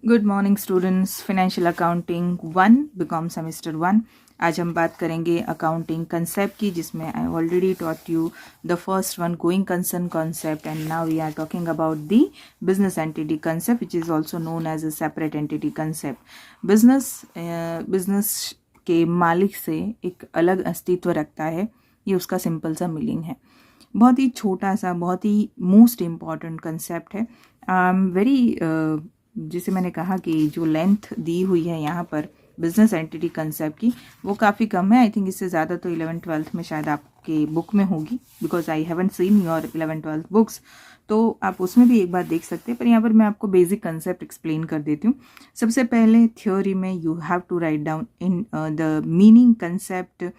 Good morning students. Financial accounting 1 BCom semester 1। आज हम बात करेंगे अकाउंटिंग कंसेप्ट की, जिसमें I already taught you the first one, going concern concept, and now we are talking about the business entity concept which is also known as a separate entity concept. Business के मालिक से एक अलग अस्तित्व रखता है, ये उसका सिंपल सा मीनिंग है। बहुत ही छोटा सा, बहुत ही मोस्ट इम्पॉर्टेंट कंसेप्ट है। वेरी जिसे मैंने कहा कि जो लेंथ दी हुई है यहाँ पर बिजनेस एंटिटी कंसेप्ट की, वो काफ़ी कम है। आई थिंक इससे ज़्यादा तो 11th-12th में शायद आपके बुक में होगी, because I haven't seen your 11th-12th books, तो आप उसमें भी एक बार देख सकते हैं। पर यहाँ पर मैं आपको बेसिक कंसेप्ट एक्सप्लेन कर देती हूँ। सबसे पहले थ्योरी में you have to write down in the meaning, concept,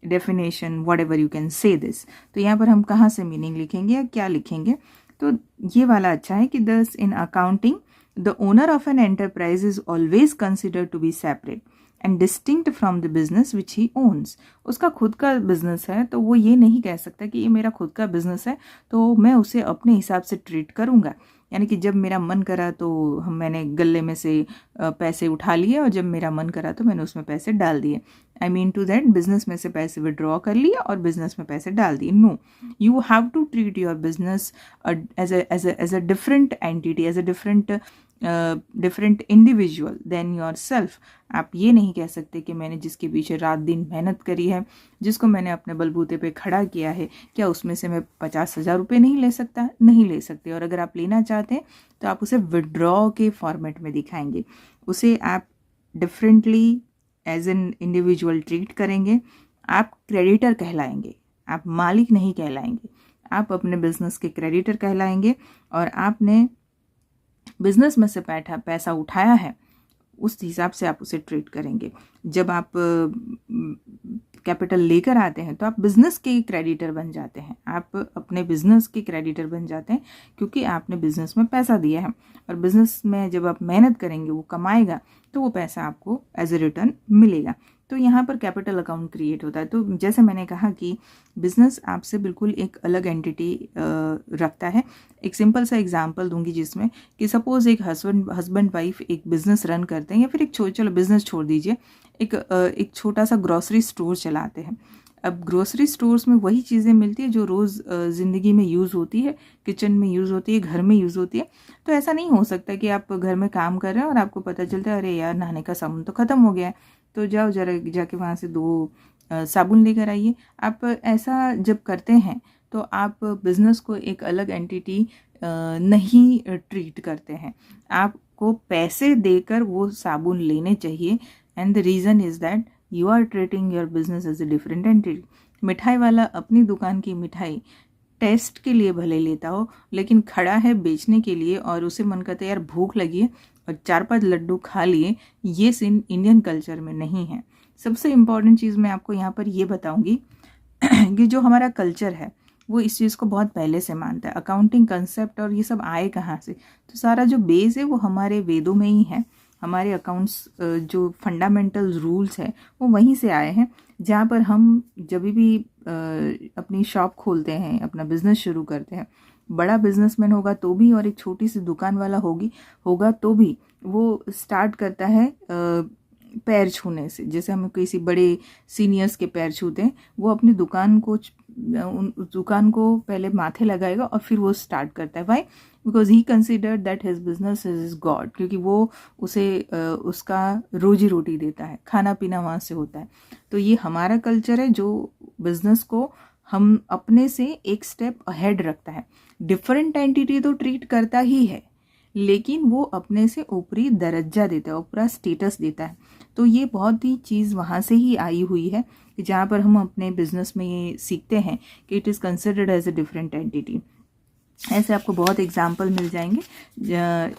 definition, whatever you can say this. तो यहाँ पर हम कहाँ से मीनिंग लिखेंगे या क्या लिखेंगे, तो ये वाला अच्छा है कि दस in accounting the owner of an enterprise is always considered to be separate and distinct from the business which he owns। उसका खुद का बिजनेस है तो वो ये नहीं कह सकता कि ये मेरा खुद का बिजनेस है तो मैं उसे अपने हिसाब से ट्रीट करूँगा। यानी कि जब मेरा मन करा तो मैंने गले में से पैसे उठा लिए, और जब मेरा मन करा तो मैंने उसमें पैसे डाल दिए। I mean to that, business में से पैसे विड्रॉ कर लिए और बिजनेस में पैसे डाल दिए। No, you have to treat your business as a different entity, as a different individual than yourself. आप ये नहीं कह सकते कि मैंने जिसके पीछे रात दिन मेहनत करी है, जिसको मैंने अपने बलबूते पे खड़ा किया है, क्या उसमें से मैं 50,000 रुपये नहीं ले सकता? नहीं ले सकते। और अगर आप लेना चाहते हैं तो आप उसे विड्रॉ के फॉर्मेट में दिखाएंगे, उसे आप differently as an individual treat करेंगे। आप क्रेडिटर कहलाएंगे, आप मालिक नहीं कहलाएंगे। आप अपने बिजनेस के क्रेडिटर कहलाएंगे, और आपने बिजनेस में से पैसा उठाया है, उस हिसाब से आप उसे ट्रीट करेंगे। जब आप कैपिटल लेकर आते हैं तो आप बिजनेस के क्रेडिटर बन जाते हैं, आप अपने बिजनेस के क्रेडिटर बन जाते हैं, क्योंकि आपने बिजनेस में पैसा दिया है। और बिजनेस में जब आप मेहनत करेंगे, वो कमाएगा, तो वो पैसा आपको एज ए रिटर्न मिलेगा। तो यहाँ पर कैपिटल अकाउंट क्रिएट होता है। तो जैसे मैंने कहा कि बिजनेस आपसे बिल्कुल एक अलग एंटिटी रखता है। एक सिंपल सा एग्जांपल दूंगी, जिसमें कि सपोज एक हस्बैंड वाइफ एक बिजनेस रन करते हैं, या फिर एक चलो बिजनेस छोड़ दीजिए, एक छोटा सा ग्रोसरी स्टोर चलाते हैं। अब ग्रोसरी स्टोर्स में वही चीज़ें मिलती है जो रोज़ ज़िंदगी में यूज़ होती है, किचन में यूज़ होती है, घर में यूज़ होती है। तो ऐसा नहीं हो सकता कि आप घर में काम कर रहे हैं और आपको पता चलता है अरे यार नहाने का साबुन तो ख़त्म हो गया है, तो जाओ जरा जाके वहाँ से 2 साबुन लेकर आइए। आप ऐसा जब करते हैं तो आप बिज़नेस को एक अलग एंटिटी नहीं ट्रीट करते हैं। आपको पैसे देकर वो साबुन लेने चाहिए, and the reason is that you are treating your business as a different entity. मिठाई वाला अपनी दुकान की मिठाई टेस्ट के लिए भले लेता हो, लेकिन खड़ा है बेचने के लिए, और उसे मन करता है यार भूख लगी है और 4-5 लड्डू खा लिए, ये सीन इंडियन कल्चर में नहीं है। सबसे इम्पॉर्टेंट चीज़ मैं आपको यहाँ पर ये बताऊँगी कि जो हमारा कल्चर है वो इस चीज़ को बहुत पहले से मानता है। अकाउंटिंग कंसेप्ट और ये सब आए कहाँ से? तो सारा जो बेस है वो हमारे वेदों में ही है। हमारे अकाउंट्स जो फंडामेंटल रूल्स है वो वहीं से आए हैं, जहाँ पर हम जब भी अपनी शॉप खोलते हैं, अपना बिजनेस शुरू करते हैं, बड़ा बिजनेसमैन होगा तो भी और एक छोटी सी दुकान वाला होगा तो भी वो स्टार्ट करता है पैर छूने से। जैसे हम किसी बड़े सीनियर्स के पैर छूते हैं, वो अपनी दुकान को पहले माथे लगाएगा और फिर वो स्टार्ट करता है। Why? Because he consider that his business is god, क्योंकि वो उसे उसका रोजी रोटी देता है, खाना पीना वहाँ से होता है। तो ये हमारा कल्चर है जो बिजनेस को हम अपने से एक स्टेप अहेड रखता है। डिफरेंट एंटिटी तो ट्रीट करता ही है, लेकिन वो अपने से ऊपरी दर्जा देता है, ऊपरा स्टेटस देता है। तो ये बहुत ही चीज़ वहाँ से ही आई हुई है, कि जहाँ पर हम अपने बिजनेस में ये सीखते हैं कि it is considered as a different entity. ऐसे आपको बहुत एग्जाम्पल मिल जाएंगे।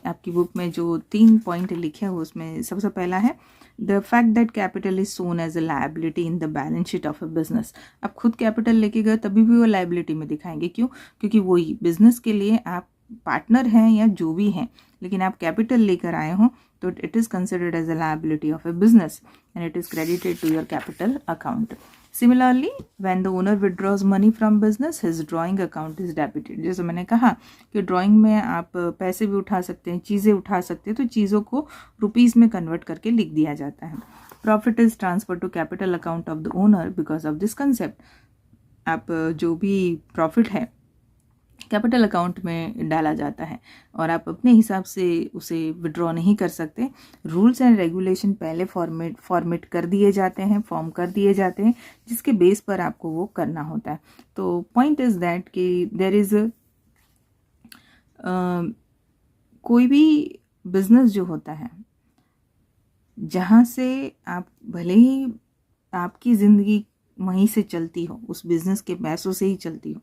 आपकी बुक में जो 3 पॉइंट लिखे हैं उसमें सबसे पहला है the fact that capital is shown as a liability in the balance sheet of a business. आप खुद कैपिटल लेके गए तभी भी वो लायबिलिटी में दिखाएंगे। क्यों? क्योंकि वही बिजनेस के लिए आप पार्टनर हैं या जो भी हैं, लेकिन आप कैपिटल लेकर आए हो तो it is considered as a liability of a business and it is credited to your capital account. Similarly when the owner withdraws money from business his drawing account is debited. जैसे मैंने कहा कि drawing में आप पैसे भी उठा सकते हैं, चीज़ें उठा सकते हैं, तो चीज़ों को रुपीज़ में कन्वर्ट करके लिख दिया जाता है। Profit is transfer to capital account of the owner because of this concept. आप जो भी प्रॉफिट है कैपिटल अकाउंट में डाला जाता है और आप अपने हिसाब से उसे विड्रॉ नहीं कर सकते। रूल्स एंड रेगुलेशन पहले फॉर्मेट कर दिए जाते हैं, फॉर्म कर दिए जाते हैं, जिसके बेस पर आपको वो करना होता है। तो पॉइंट इज दैट कि देयर इज कोई भी बिजनेस जो होता है जहाँ से आप भले ही आपकी ज़िंदगी वहीं से चलती हो, उस बिज़नेस के पैसों से ही चलती हो,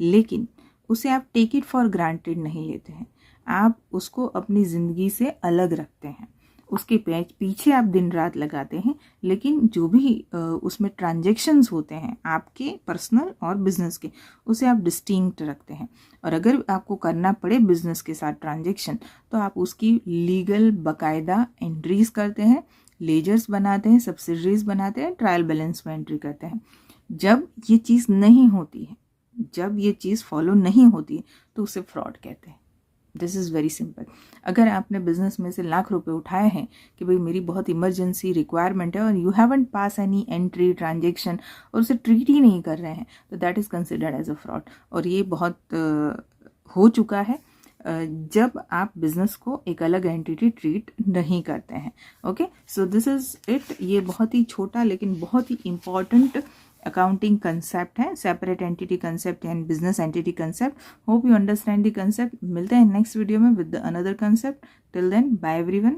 लेकिन उसे आप टेक इट फॉर ग्रांटेड नहीं लेते हैं। आप उसको अपनी ज़िंदगी से अलग रखते हैं, उसके पीछे आप दिन रात लगाते हैं, लेकिन जो भी उसमें ट्रांजैक्शंस होते हैं आपके पर्सनल और बिजनेस के, उसे आप डिस्टिंक्ट रखते हैं। और अगर आपको करना पड़े बिजनेस के साथ ट्रांजैक्शन, तो आप उसकी लीगल बाकायदा एंट्रीज करते हैं, लेजर्स बनाते हैं, सब्सिडरीज बनाते हैं, ट्रायल बैलेंस में एंट्री करते हैं। जब ये चीज़ नहीं होती है, जब ये चीज़ फॉलो नहीं होती है, तो उसे फ्रॉड कहते हैं। This is very simple. अगर आपने बिजनेस में से लाख रुपए उठाए हैं कि भाई मेरी बहुत इमरजेंसी रिक्वायरमेंट है और you haven't pass any entry transaction और उसे ट्रीट ही नहीं कर रहे हैं, तो that is considered as a fraud. और ये बहुत हो चुका है जब आप बिजनेस को एक अलग एंटिटी ट्रीट नहीं करते हैं। Okay, so this is it. ये बहुत ही छोटा लेकिन बहुत ही इंपॉर्टेंट अकाउंटिंग कंसेप्ट है, separate entity concept and business entity concept. Hope you understand the concept. मिलते हैं नेक्स्ट वीडियो में with another concept. Till then, bye everyone.